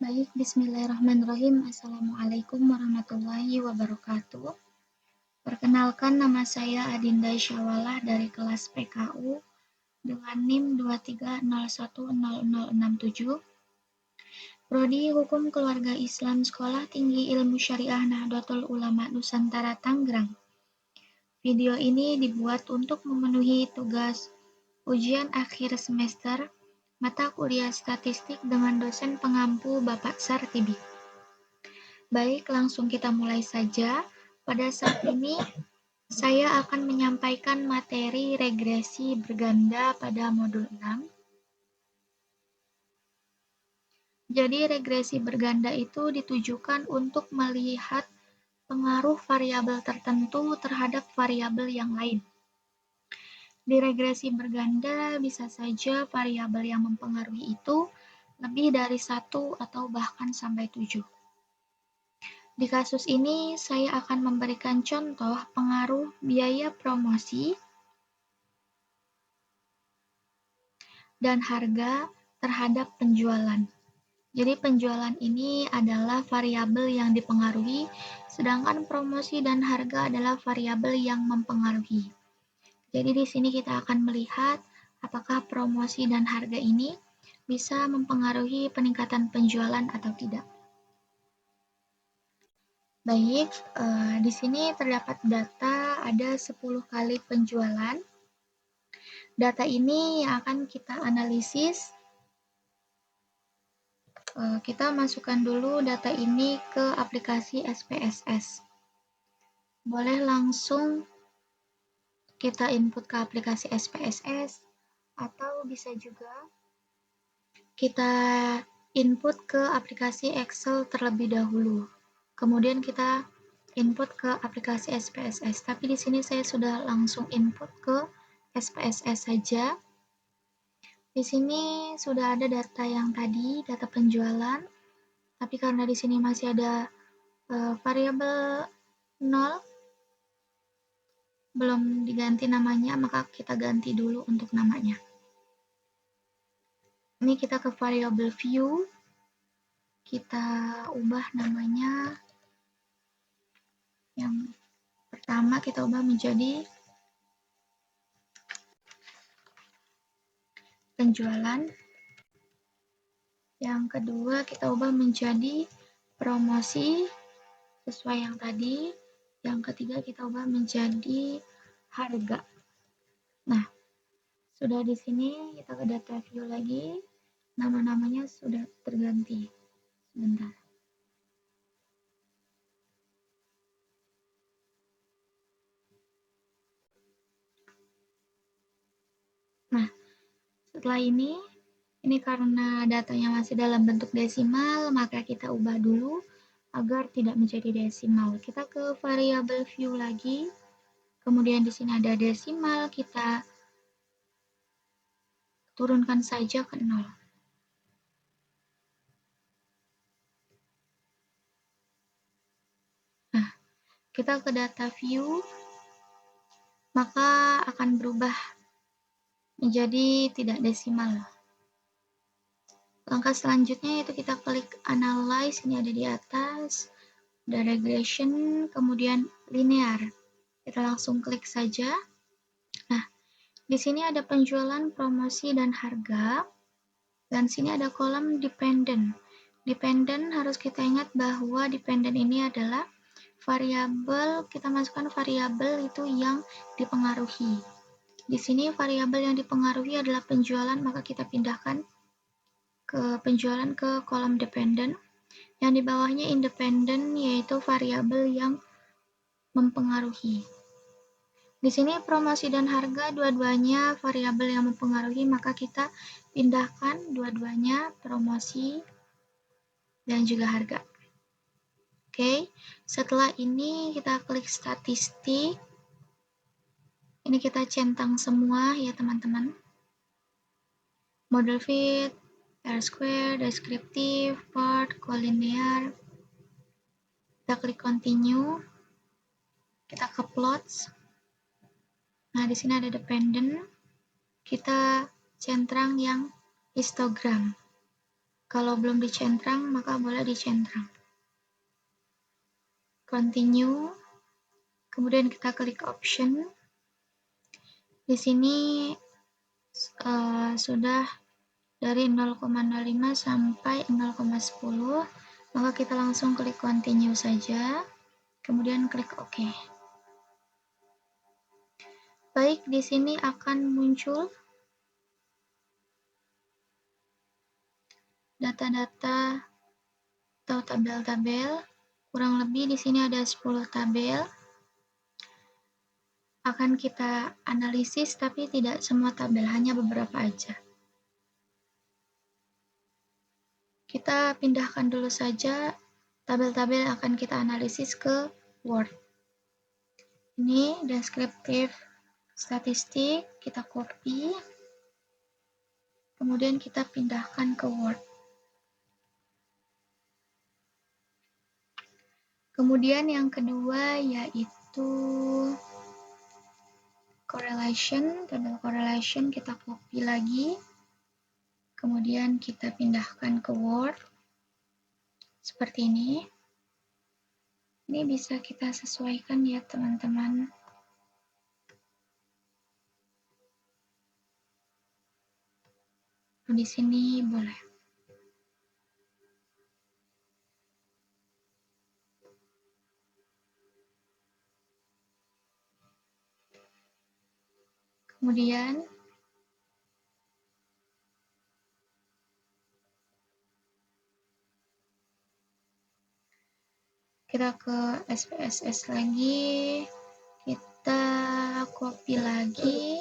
Baik, bismillahirrahmanirrahim. Assalamualaikum warahmatullahi wabarakatuh. Perkenalkan, nama saya Adinda Syawalah dari kelas PKU dengan NIM 230100067. Prodi Hukum Keluarga Islam Sekolah Tinggi Ilmu Syariah Nahdlatul Ulama Nusantara Tangerang. Video ini dibuat untuk memenuhi tugas ujian akhir semester mata kuliah statistik dengan dosen pengampu Bapak Sartibi. Baik, langsung kita mulai saja. Pada saat ini, saya akan menyampaikan materi regresi berganda pada modul 6. Jadi, regresi berganda itu ditujukan untuk melihat pengaruh variabel tertentu terhadap variabel yang lain. Di regresi berganda, bisa saja variabel yang mempengaruhi itu lebih dari 1 atau bahkan sampai 7. Di kasus ini, saya akan memberikan contoh pengaruh biaya promosi dan harga terhadap penjualan. Jadi, penjualan ini adalah variabel yang dipengaruhi, sedangkan promosi dan harga adalah variabel yang mempengaruhi. Jadi, di sini kita akan melihat apakah promosi dan harga ini bisa mempengaruhi peningkatan penjualan atau tidak. Baik, di sini terdapat data ada 10 kali penjualan. Data ini akan kita analisis. Kita masukkan dulu data ini ke aplikasi SPSS. Boleh langsung kita input ke aplikasi SPSS, atau bisa juga kita input ke aplikasi Excel terlebih dahulu. Kemudian kita input ke aplikasi SPSS. Tapi di sini saya sudah langsung input ke SPSS saja. Di sini sudah ada data yang tadi, data penjualan. Tapi karena di sini masih ada variabel 0, belum diganti namanya, maka kita ganti dulu untuk namanya. Ini kita ke variabel view, kita ubah namanya. Yang pertama kita ubah menjadi penjualan. Yang kedua kita ubah menjadi promosi sesuai yang tadi. Yang ketiga kita ubah menjadi harga. Nah, sudah di sini kita ke data view lagi. Nama-namanya sudah terganti. Sebentar. Nah, setelah ini karena datanya masih dalam bentuk desimal, maka kita ubah dulu agar tidak menjadi desimal. Kita ke variabel view lagi. Kemudian di sini ada desimal, kita turunkan saja ke 0. Nah, kita ke data view, maka akan berubah menjadi tidak desimal. Langkah selanjutnya itu kita klik analyze, ini ada di atas, ada regression, kemudian linear. Kita langsung klik saja. Nah, di sini ada penjualan, promosi, dan harga. Dan sini ada kolom dependent. Dependent harus kita ingat bahwa dependent ini adalah variabel, kita masukkan variabel itu yang dipengaruhi. Di sini variabel yang dipengaruhi adalah penjualan, maka kita pindahkan ke penjualan ke kolom dependent. Yang di bawahnya independent, yaitu variabel yang mempengaruhi. Di sini promosi dan harga dua-duanya variabel yang mempengaruhi, maka kita pindahkan dua-duanya promosi dan juga harga. Oke, setelah ini kita klik statistik. Ini kita centang semua ya teman-teman. Model fit, R-square, deskriptif, part, collinear. Kita klik continue. Kita ke plots. Nah, di sini ada dependent. Kita centang yang histogram. Kalau belum dicentrang, maka boleh dicentrang. Continue, kemudian kita klik option. Di sini sudah dari 0,05 sampai 0,10, maka kita langsung klik continue saja, kemudian klik OK. Baik, di sini akan muncul data-data atau tabel-tabel. Kurang lebih di sini ada 10 tabel. Akan kita analisis, tapi tidak semua tabel, hanya beberapa aja. Kita pindahkan dulu saja tabel-tabel yang akan kita analisis ke Word. Ini deskriptif statistik, kita copy, kemudian kita pindahkan ke Word. Kemudian yang kedua yaitu correlation, tabel correlation kita copy lagi, kemudian kita pindahkan ke Word, seperti ini. Ini bisa kita sesuaikan ya teman-teman. Di sini boleh. Kemudian kita ke SPSS lagi, kita copy lagi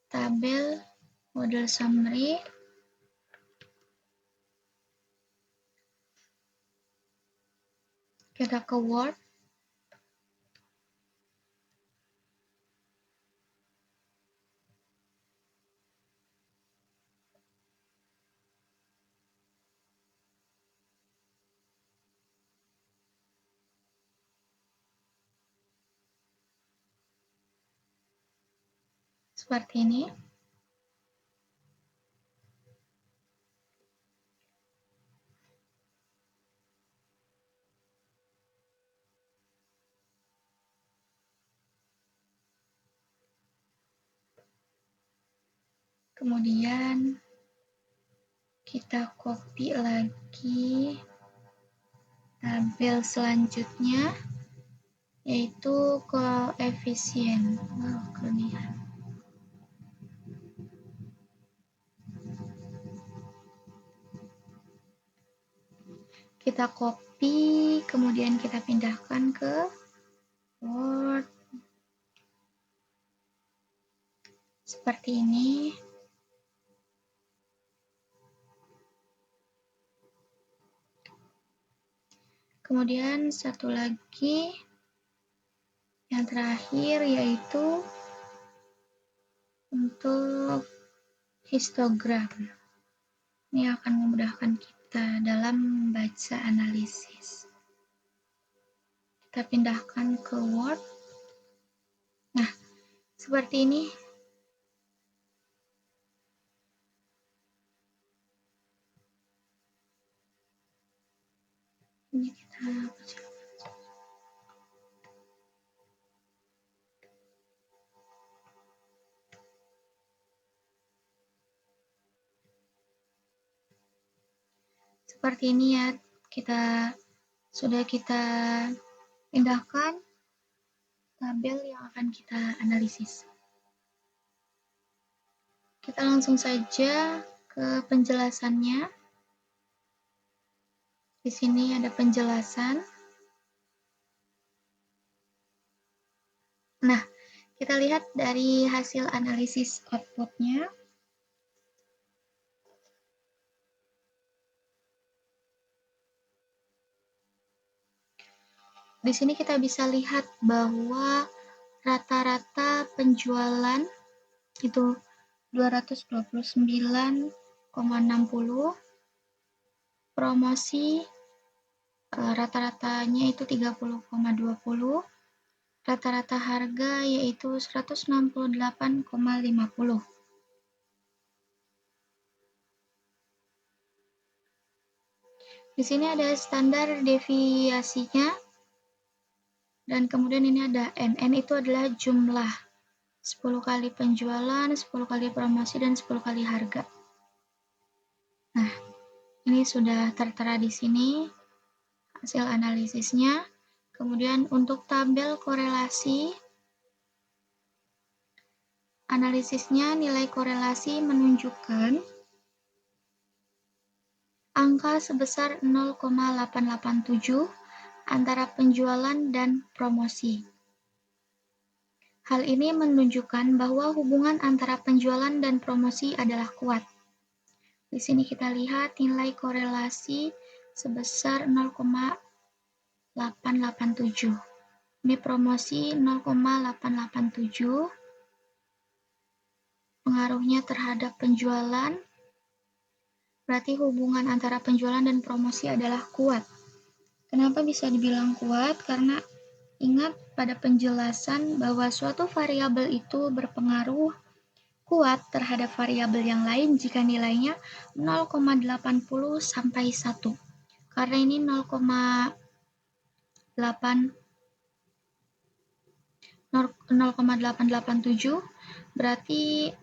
tabel model summary, kita ke Word, seperti ini. Kemudian kita copy lagi tabel selanjutnya, yaitu koefisien. Kelebihan. Kita copy, kemudian kita pindahkan ke Word. Seperti ini. Kemudian satu lagi, yang terakhir yaitu untuk histogram. Ini akan memudahkan kita dalam membaca analisis. Kita pindahkan ke Word. Nah, seperti ini. Ini kita baca. Seperti ini ya, sudah kita pindahkan tabel yang akan kita analisis. Kita langsung saja ke penjelasannya. Di sini ada penjelasan. Nah, kita lihat dari hasil analisis output-nya. Di sini kita bisa lihat bahwa rata-rata penjualan itu 229,60, promosi rata-ratanya itu 30,20, rata-rata harga yaitu 168,50. Di sini ada standar deviasinya, dan kemudian ini ada N. N itu adalah jumlah 10 kali penjualan, 10 kali promosi, dan 10 kali harga. Nah, ini sudah tertera di sini hasil analisisnya. Kemudian untuk tabel korelasi, analisisnya nilai korelasi menunjukkan angka sebesar 0,887 antara penjualan dan promosi. Hal ini menunjukkan bahwa hubungan antara penjualan dan promosi adalah kuat. Di sini kita lihat nilai korelasi sebesar 0,887. Ini promosi 0,887. Pengaruhnya terhadap penjualan, berarti hubungan antara penjualan dan promosi adalah kuat. Kenapa bisa dibilang kuat? Karena ingat pada penjelasan bahwa suatu variabel itu berpengaruh kuat terhadap variabel yang lain jika nilainya 0,80 sampai 1. Karena ini 0,887 berarti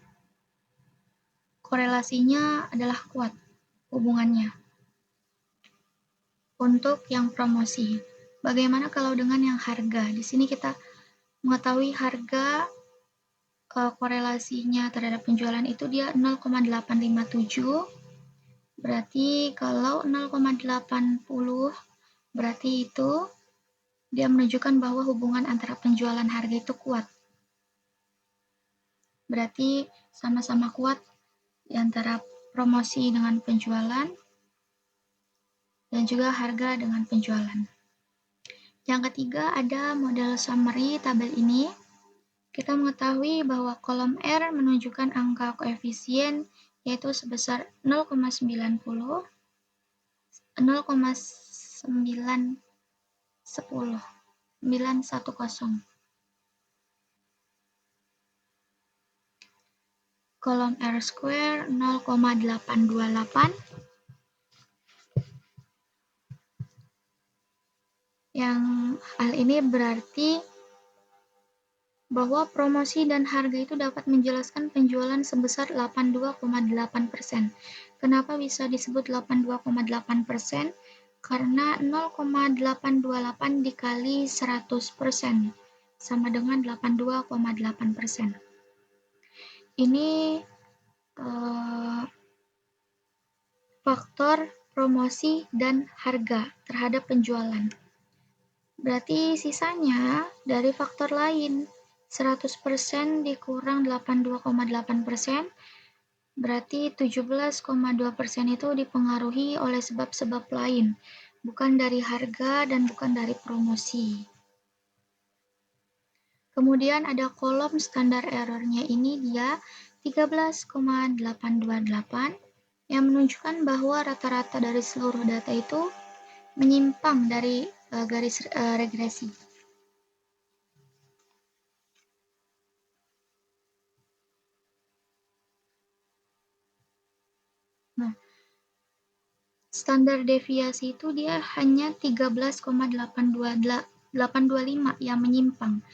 korelasinya adalah kuat hubungannya. Untuk yang promosi, bagaimana kalau dengan yang harga? Di sini kita mengetahui harga korelasinya terhadap penjualan itu dia 0,857. Berarti kalau 0,80 berarti itu dia menunjukkan bahwa hubungan antara penjualan harga itu kuat. Berarti sama-sama kuat di antara promosi dengan penjualan dan juga harga dengan penjualan. Yang ketiga ada model summary tabel ini. Kita mengetahui bahwa kolom R menunjukkan angka koefisien yaitu sebesar 0,90, 0,910. Kolom R square 0,828. Yang hal ini berarti bahwa promosi dan harga itu dapat menjelaskan penjualan sebesar 82,8%. Kenapa bisa disebut 82,8%? Karena 0,828 dikali 100% sama dengan 82,8%. Ini faktor promosi dan harga terhadap penjualan. Berarti sisanya dari faktor lain. 100% dikurang 82,8%, berarti 17,2% itu dipengaruhi oleh sebab-sebab lain, bukan dari harga dan bukan dari promosi. Kemudian ada kolom standar errornya, ini dia 13,828 yang menunjukkan bahwa rata-rata dari seluruh data itu menyimpang dari garis regresi. Nah, standar deviasi itu dia hanya 13,825 yang menyimpang.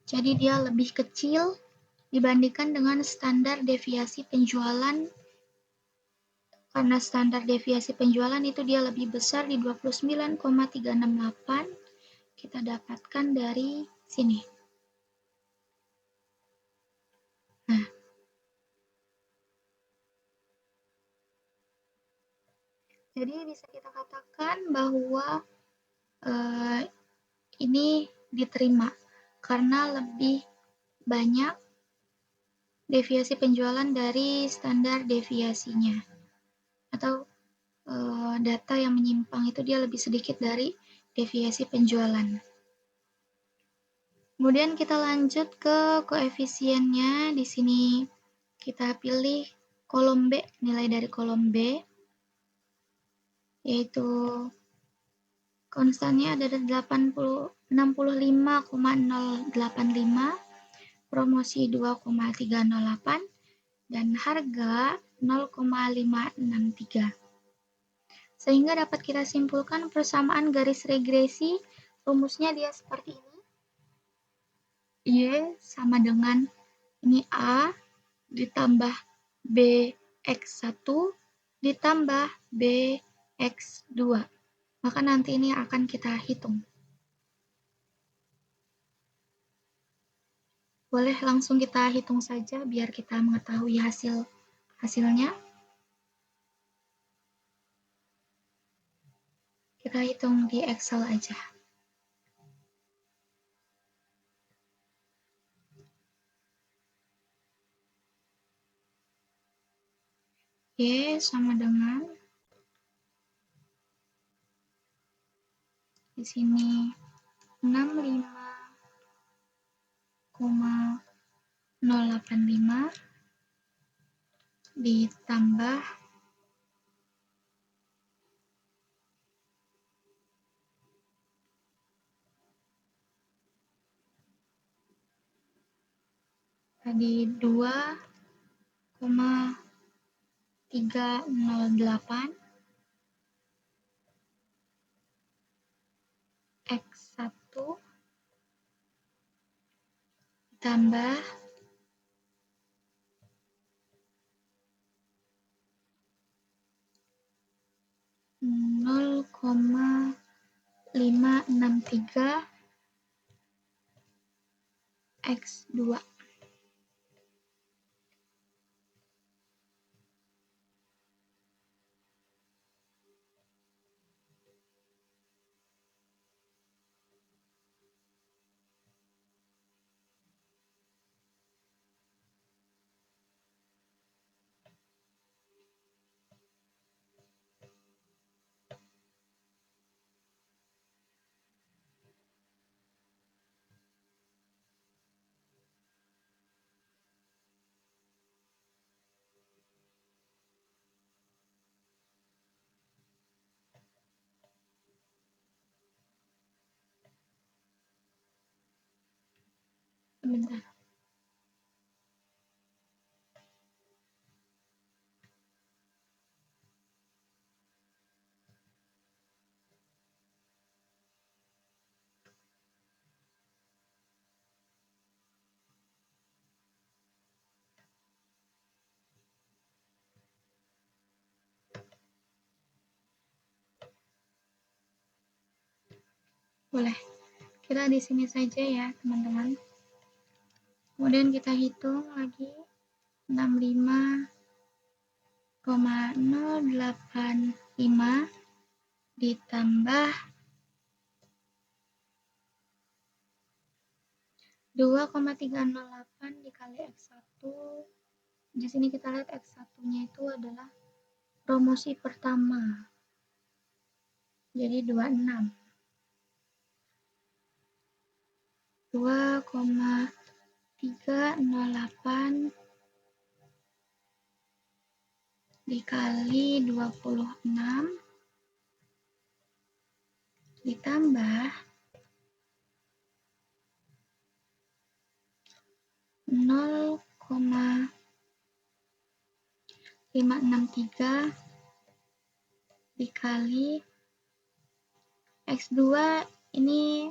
Jadi dia lebih kecil dibandingkan dengan standar deviasi penjualan. Karena standar deviasi penjualan itu dia lebih besar di 29,368. Kita dapatkan dari sini. Nah, jadi bisa kita katakan bahwa ini diterima karena lebih banyak deviasi penjualan dari standar deviasinya, atau data yang menyimpang itu dia lebih sedikit dari deviasi penjualan. Kemudian kita lanjut ke koefisiennya. Di sini kita pilih kolom B, nilai dari kolom B, yaitu konstannya ada 65,085, promosi 2,308, dan harga 0,563. Sehingga dapat kita simpulkan persamaan garis regresi, rumusnya dia seperti ini. Y sama dengan ini A ditambah BX1 ditambah BX2. Maka nanti ini akan kita hitung. Boleh langsung kita hitung saja biar kita mengetahui hasilnya. Kita hitung di Excel aja. Y sama dengan di sini 65,085 ditambah tadi 2,308 X1 ditambah 0,563 X2. Sebentar. Boleh. Kita di sini saja ya, teman-teman. Kemudian kita hitung lagi 65,085 ditambah 2,308 dikali X1. Di sini kita lihat X1-nya itu adalah promosi pertama. Jadi 26. 2,308 dikali 26 ditambah 0,563 dikali X2 ini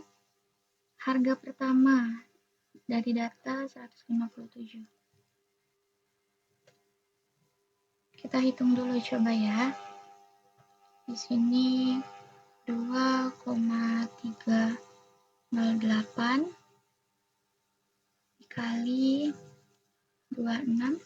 harga pertama dari data 157. Kita hitung dulu coba ya. Di sini 2,308 dikali 26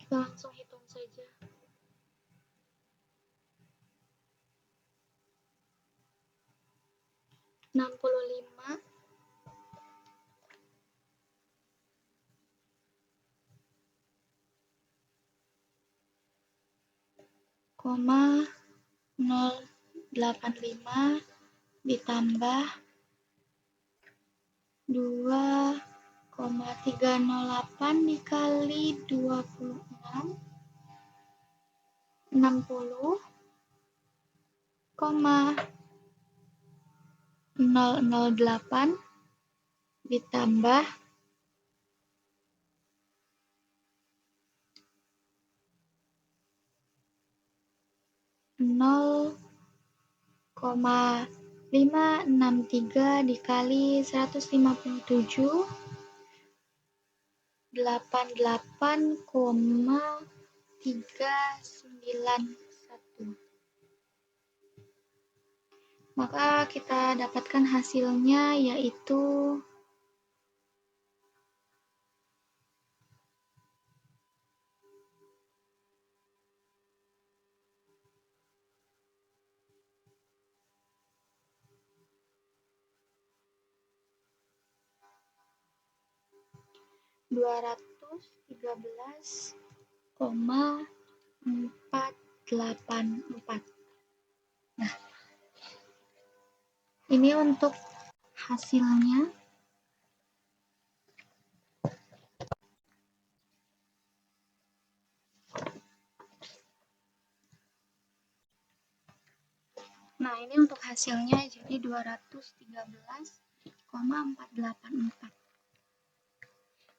kita langsung hitung saja. 65,085 ditambah 2,308 dikali 26 60,008 ditambah 0,563 dikali 157,88,391. Maka kita dapatkan hasilnya yaitu 213,484. Nah, ini untuk hasilnya. Nah, ini untuk hasilnya jadi 213,484.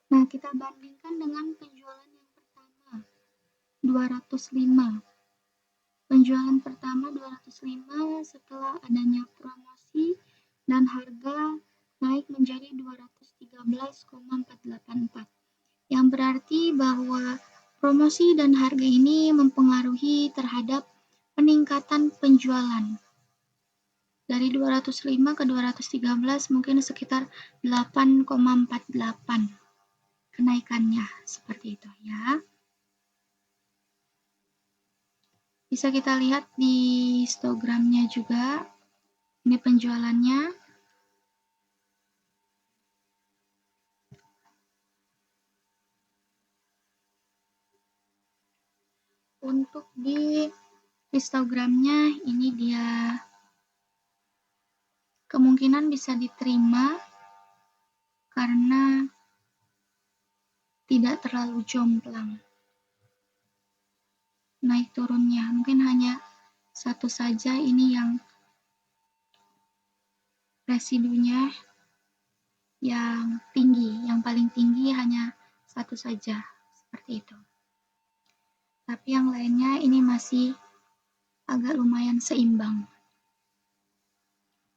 Nah, kita bandingkan dengan penjualan yang pertama, 205. Penjualan pertama 205 setelah adanya promosi dan harga naik menjadi 213,484. Yang berarti bahwa promosi dan harga ini mempengaruhi terhadap peningkatan penjualan. Dari 205 ke 213 mungkin sekitar 8,48 kenaikannya, seperti itu ya. Bisa kita lihat di histogramnya juga. Ini penjualannya. Untuk di histogramnya ini dia kemungkinan bisa diterima karena tidak terlalu jomplang naik turunnya. Mungkin hanya satu saja ini yang residunya yang tinggi, yang paling tinggi hanya satu saja, seperti itu. Tapi yang lainnya ini masih agak lumayan seimbang.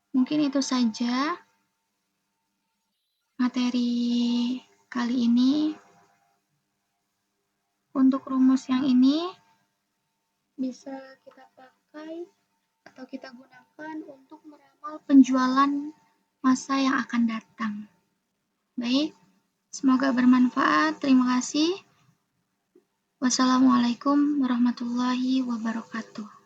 Mungkin itu saja materi kali ini. Untuk rumus yang ini bisa kita pakai atau kita gunakan untuk meramal penjualan masa yang akan datang. Baik, semoga bermanfaat. Terima kasih. Wassalamualaikum warahmatullahi wabarakatuh.